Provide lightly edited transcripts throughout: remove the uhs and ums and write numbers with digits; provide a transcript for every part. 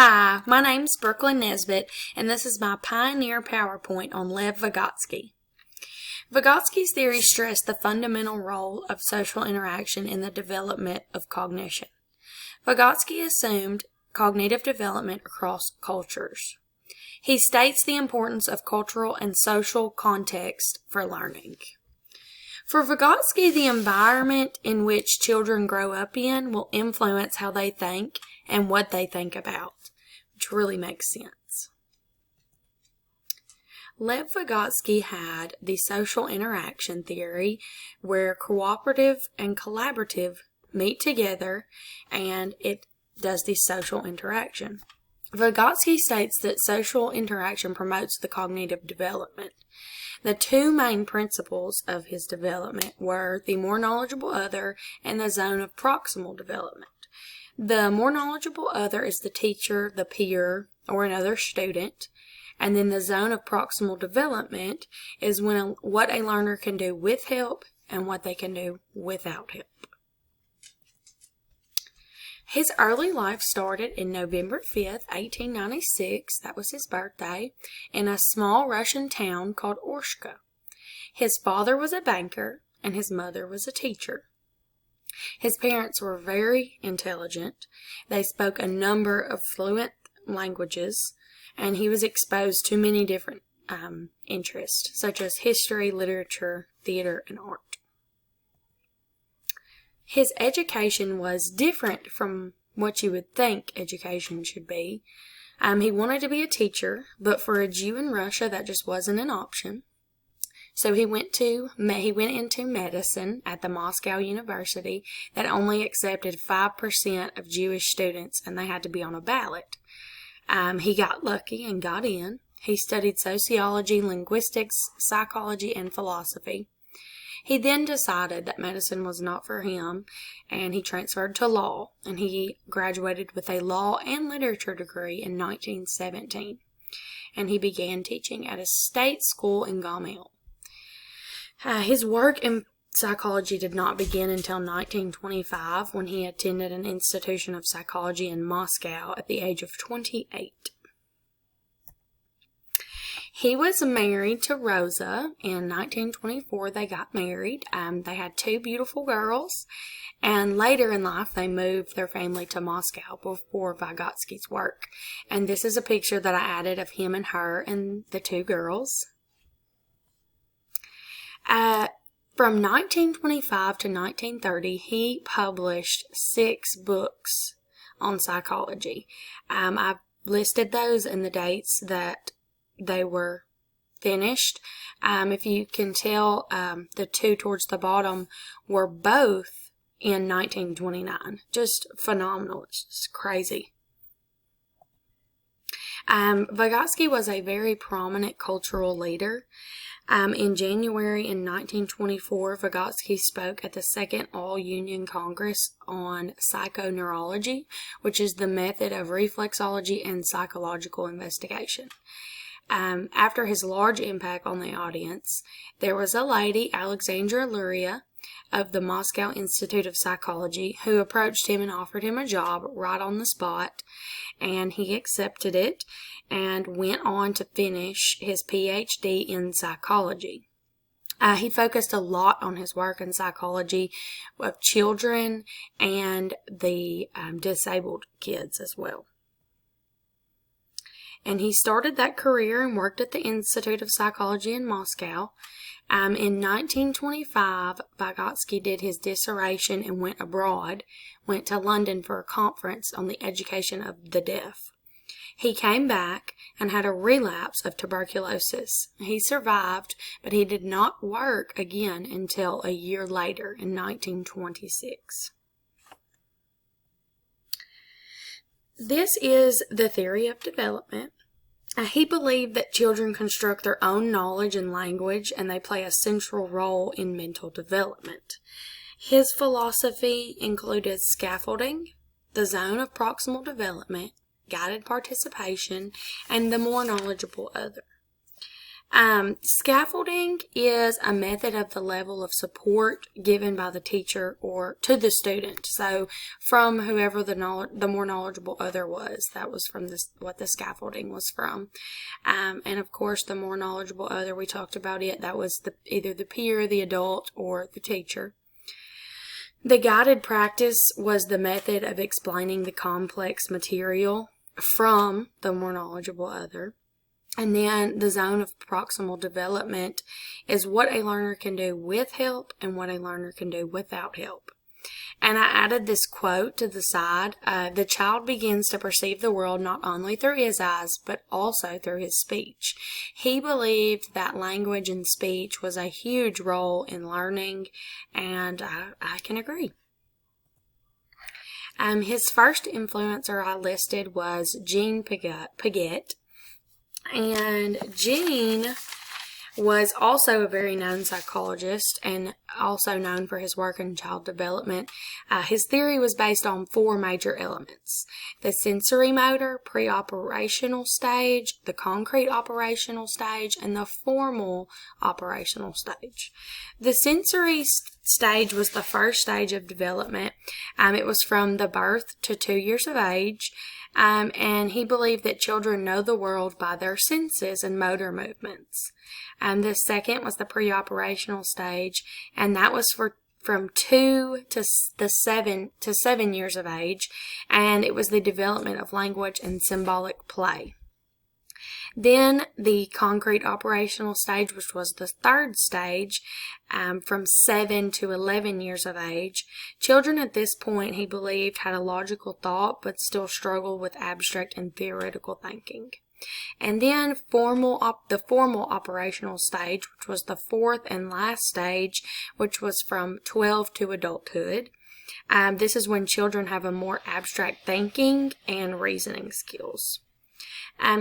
Hi, my name's Brooklyn Nesbitt, and this is my Pioneer PowerPoint on Lev Vygotsky. Vygotsky's theory stressed the fundamental role of social interaction in the development of cognition. Vygotsky assumed cognitive development across cultures. He states the importance of cultural and social context for learning. For Vygotsky, the environment in which children grow up in will influence how they think and what they think about, which really makes sense. Lev Vygotsky had the social interaction theory where cooperative and collaborative meet together and it does the social interaction. Vygotsky states that social interaction promotes the cognitive development. The two main principles of his development were the more knowledgeable other and the zone of proximal development. The more knowledgeable other is the teacher, the peer, or another student, and then the zone of proximal development is what a learner can do with help and what they can do without help. His early life started in November 5th, 1896, that was his birthday, in a small Russian town called Orshka. His father was a banker and his mother was a teacher. His parents were very intelligent. They spoke a number of fluent languages, and he was exposed to many different interests, such as history, literature, theater, and art. His education was different from what you would think education should be. He wanted to be a teacher, but for a Jew in Russia, that just wasn't an option. So he went into medicine at the Moscow University that only accepted 5% of Jewish students, and they had to be on a ballot. He got lucky and got in. He studied sociology, linguistics, psychology, and philosophy. He then decided that medicine was not for him, and he transferred to law, and he graduated with a law and literature degree in 1917, and he began teaching at a state school in Gamel. His work in psychology did not begin until 1925, when he attended an institution of psychology in Moscow at the age of 28. He was married to Rosa. In 1924, they got married. They had two beautiful girls, and later in life, they moved their family to Moscow before Vygotsky's work. And this is a picture that I added of him and her and the two girls. From 1925 to 1930, he published 6 books on psychology. I've listed those and the dates that they were finished. If you can tell, the two towards the bottom were both in 1929. Just phenomenal. It's just crazy. Vygotsky was a very prominent cultural leader. In January in 1924, Vygotsky spoke at the Second All-Union Congress on psychoneurology, which is the method of reflexology and psychological investigation. After his large impact on the audience, there was a lady, Alexandra Luria, of the Moscow Institute of Psychology, who approached him and offered him a job right on the spot, and he accepted it and went on to finish his PhD in psychology. He focused a lot on his work in psychology of children and the disabled kids as well. And he started that career and worked at the Institute of Psychology in Moscow. In 1925, Vygotsky did his dissertation and went abroad, went to London for a conference on the education of the deaf. He came back and had a relapse of tuberculosis. He survived, but he did not work again until a year later in 1926. This is the theory of development. He believed that children construct their own knowledge and language, and they play a central role in mental development. His philosophy included scaffolding, the zone of proximal development, guided participation, and the more knowledgeable other. Scaffolding is a method of the level of support given by the teacher or to the student. So from whoever the more knowledgeable other was, that was from what the scaffolding was from. And of course, the more knowledgeable other, we talked about it, that was either the peer, the adult, or the teacher. The guided practice was the method of explaining the complex material from the more knowledgeable other. And then the zone of proximal development is what a learner can do with help and what a learner can do without help. And I added this quote to the side. The child begins to perceive the world not only through his eyes, but also through his speech. He believed that language and speech was a huge role in learning, and I can agree. His first influencer I listed was Jean Piaget. And Jean was also a very known psychologist and also known for his work in child development. His theory was based on 4 major elements: the sensory motor pre-operational stage, the concrete operational stage, and the formal operational stage. The sensory stage was the first stage of development. It was from the birth to 2 years of age. And he believed that children know the world by their senses and motor movements. The second was the pre-operational stage, and that was from 2 to 7 years of age, and it was the development of language and symbolic play. Then the concrete operational stage, which was the third stage, from 7 to 11 years of age. Children at this point, he believed, had a logical thought, but still struggled with abstract and theoretical thinking. And then the formal operational stage, which was the fourth and last stage, which was from 12 to adulthood. This is when children have a more abstract thinking and reasoning skills.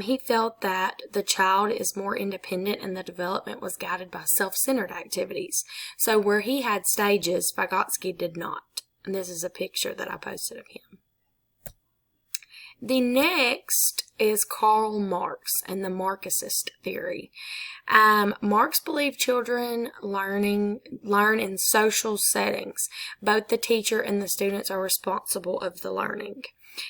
He felt that the child is more independent and the development was guided by self-centered activities. So where he had stages, Vygotsky did not. And this is a picture that I posted of him. The next is Karl Marx and the Marxist theory. Marx believed children learn in social settings. Both the teacher and the students are responsible of the learning.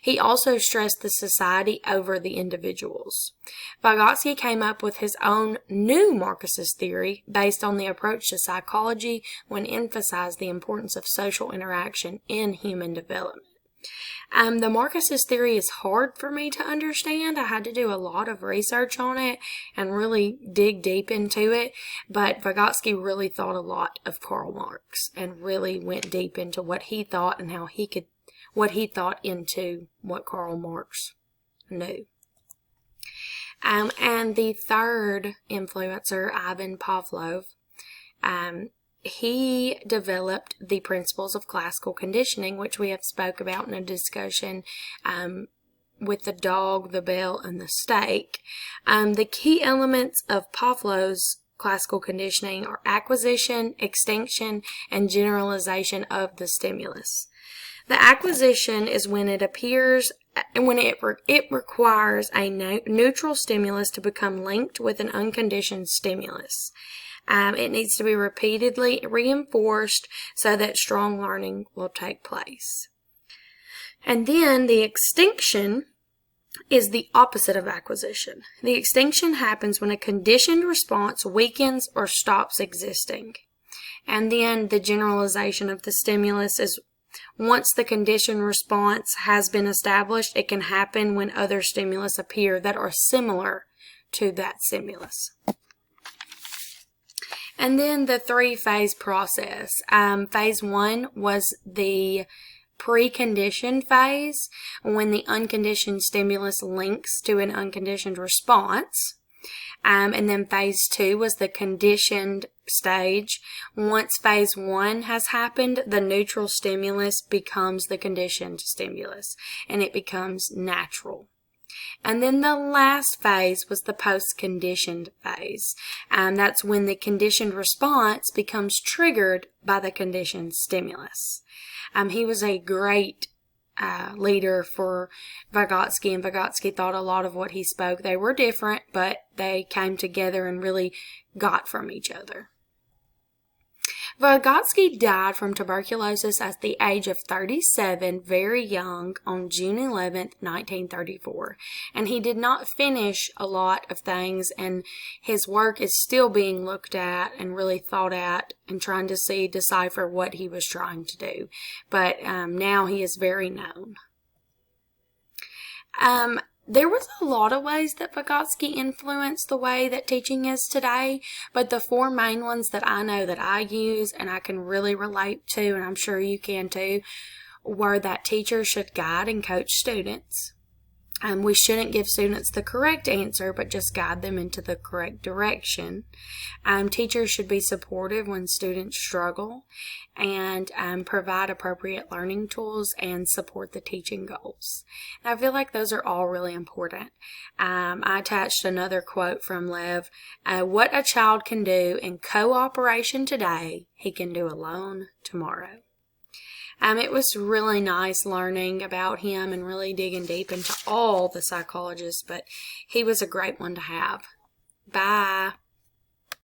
He also stressed the society over the individuals. Vygotsky came up with his own new Marxist theory based on the approach to psychology when emphasized the importance of social interaction in human development. The Marxist theory is hard for me to understand. I had to do a lot of research on it and really dig deep into it, but Vygotsky really thought a lot of Karl Marx and really went deep into what he thought and what he thought into what Karl Marx knew. And the third influencer, Ivan Pavlov, he developed the principles of classical conditioning, which we have spoke about in a discussion with the dog, the bell, and the steak. The key elements of Pavlov's classical conditioning are acquisition, extinction, and generalization of the stimulus. The acquisition is when it appears, when it requires a neutral stimulus to become linked with an unconditioned stimulus. It needs to be repeatedly reinforced so that strong learning will take place. And then the extinction is the opposite of acquisition. The extinction happens when a conditioned response weakens or stops existing. And then the generalization of the stimulus is once the conditioned response has been established, it can happen when other stimulus appear that are similar to that stimulus. And then the 3-phase process. Phase 1 was the preconditioned phase, when the unconditioned stimulus links to an unconditioned response. And then phase 2 was the conditioned stage. Once phase 1 has happened, the neutral stimulus becomes the conditioned stimulus, and it becomes natural. And then the last phase was the post-conditioned phase. That's when the conditioned response becomes triggered by the conditioned stimulus. He was a great leader for Vygotsky, and Vygotsky thought a lot of what he spoke. They were different, but they came together and really got from each other. Vygotsky died from tuberculosis at the age of 37, very young, on June 11th, 1934. And he did not finish a lot of things, and his work is still being looked at and really thought at and trying to decipher what he was trying to do. But now he is very known. There was a lot of ways that Vygotsky influenced the way that teaching is today, but the four main ones that I know that I use and I can really relate to, and I'm sure you can too, were that teachers should guide and coach students. We shouldn't give students the correct answer, but just guide them into the correct direction. Teachers should be supportive when students struggle, and provide appropriate learning tools and support the teaching goals. And I feel like those are all really important. I attached another quote from Lev. What a child can do in cooperation today, he can do alone tomorrow. It was really nice learning about him and really digging deep into all the psychologists, but he was a great one to have. Bye.